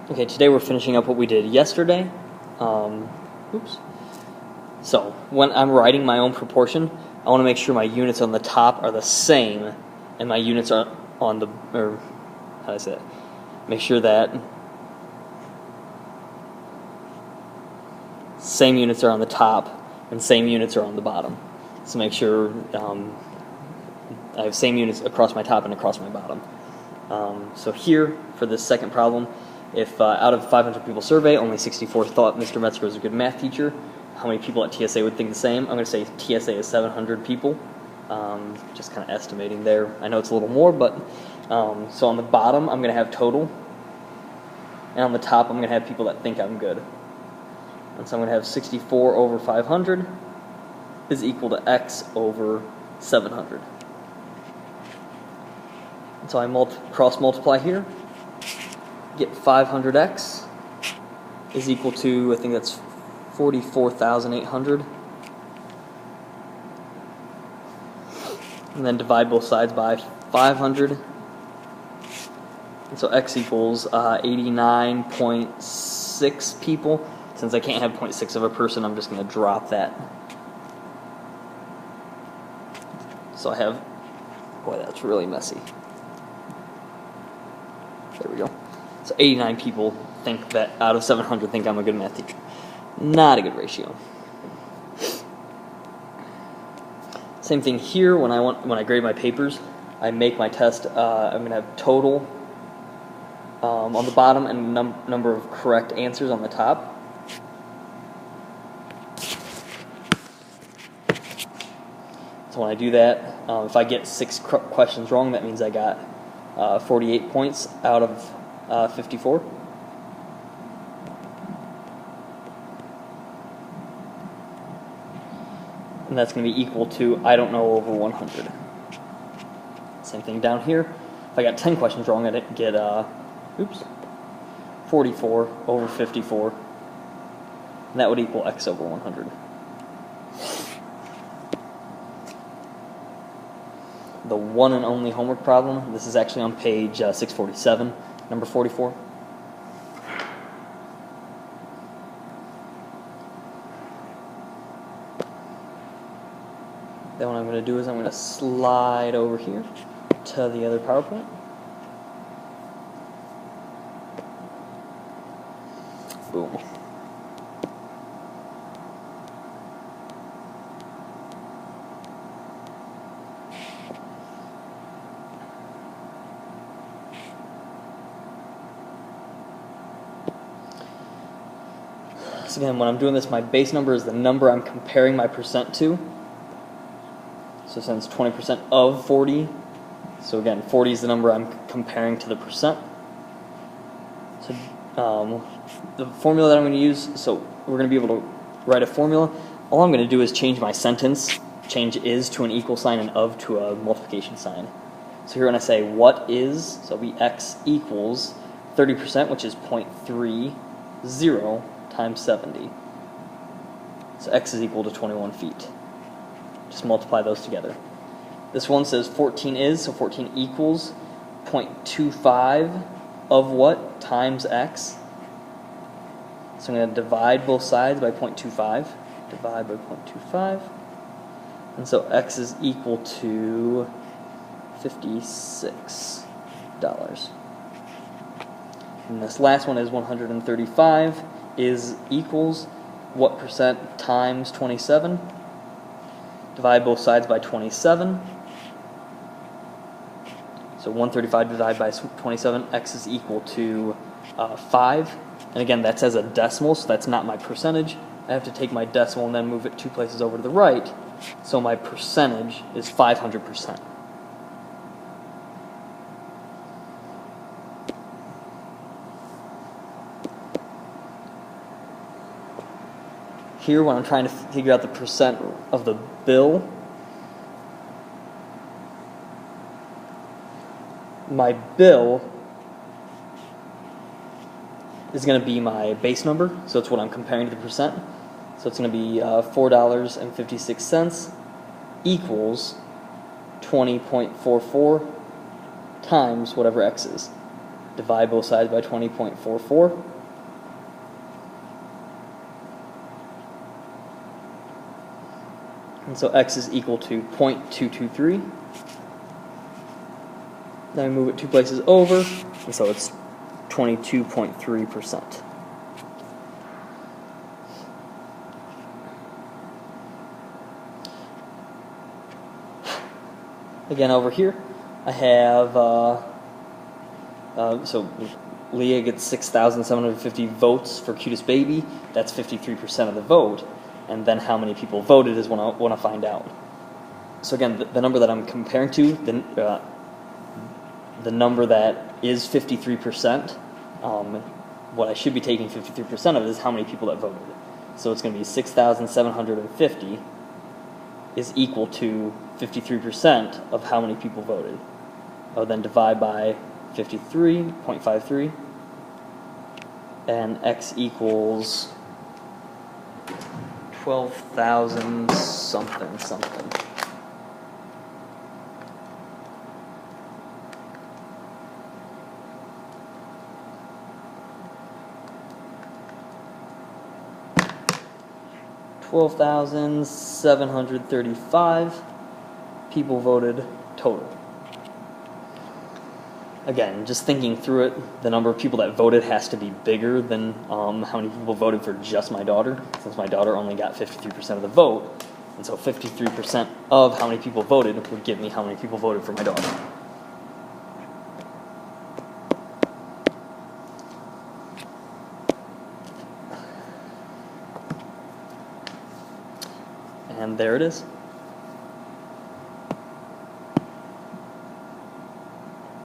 Okay, today we're finishing up what we did yesterday. So when I'm writing my own proportion, I want to make sure my units on the top are the same, and my units are on the, or how do I say it? Make sure that same units are on the top and same units are on the bottom. So make sure I have same units across my top and across my bottom. So here, for this second problem, if out of 500 people survey, only 64 thought Mr. Metzger was a good math teacher, how many people at TSA would think the same? I'm going to say TSA is 700 people, just kind of estimating there. I know it's a little more, but so on the bottom, I'm going to have total, and on the top, I'm going to have people that think I'm good. And so I'm going to have 64 over 500 is equal to x over 700. And so I cross-multiply here, get 500x is equal to, I think that's 44,800. And then divide both sides by 500. And so x equals 89.6 people. Since I can't have 0.6 of a person, I'm just going to drop that. So I have, boy, that's really messy. There we go. So 89 people think that out of 700 think I'm a good math teacher. Not a good ratio. Same thing here. When I grade my papers, I make my test. I'm going to have total on the bottom and number of correct answers on the top. So when I do that, if I get 6 questions wrong, that means I got 48 points out of 54. And that's going to be equal to I don't know over 100. Same thing down here. If I got 10 questions wrong, I didn't get 44 over 54. And that would equal x over 100. The one and only homework problem, this is actually on page 647, number 44. Then what I'm going to do is I'm going to slide over here to the other PowerPoint. Boom. So again, when I'm doing this, my base number is the number I'm comparing my percent to. So since 20% of 40, so again, 40 is the number I'm comparing to the percent. So the formula that I'm going to use, so we're going to be able to write a formula. All I'm going to do is change my sentence, change is to an equal sign and of to a multiplication sign. So here when I say what is, so it'll be x equals 30%, which is 0.30 times 70. So x is equal to 21 feet. Just multiply those together. This one says 14 is, so 14 equals 0.25 of what times x. So I'm going to divide both sides by 0.25. Divide by 0.25. And so x is equal to $56. And this last one is 135 is equals what percent times 27. Divide both sides by 27. So 135 divided by 27, x is equal to 5. And again, that's as a decimal, so that's not my percentage. I have to take my decimal and then move it 2 places over to the right. So my percentage is 500%. Here, when I'm trying to figure out the percent of the bill, my bill is going to be my base number, so it's what I'm comparing to the percent. So it's going to be $4.56 equals 20.44 times whatever x is. divide both sides by 20.44. And so x is equal to 0.223. Then we move it 2 places over, and so it's 22.3%. Again, over here, I have, so Leah gets 6,750 votes for cutest baby. That's 53% of the vote. And then how many people voted is what I want to find out. So again, the number that I'm comparing to, the number that is 53%, what I should be taking 53% of is how many people that voted. So it's going to be 6,750 is equal to 53% of how many people voted. I'll then divide by 53.53, and x equals 12,000 something something. $12,735 people voted total. Again, just thinking through it, the number of people that voted has to be bigger than how many people voted for just my daughter, since my daughter only got 53% of the vote. And so 53% of how many people voted would give me how many people voted for my daughter. And there it is.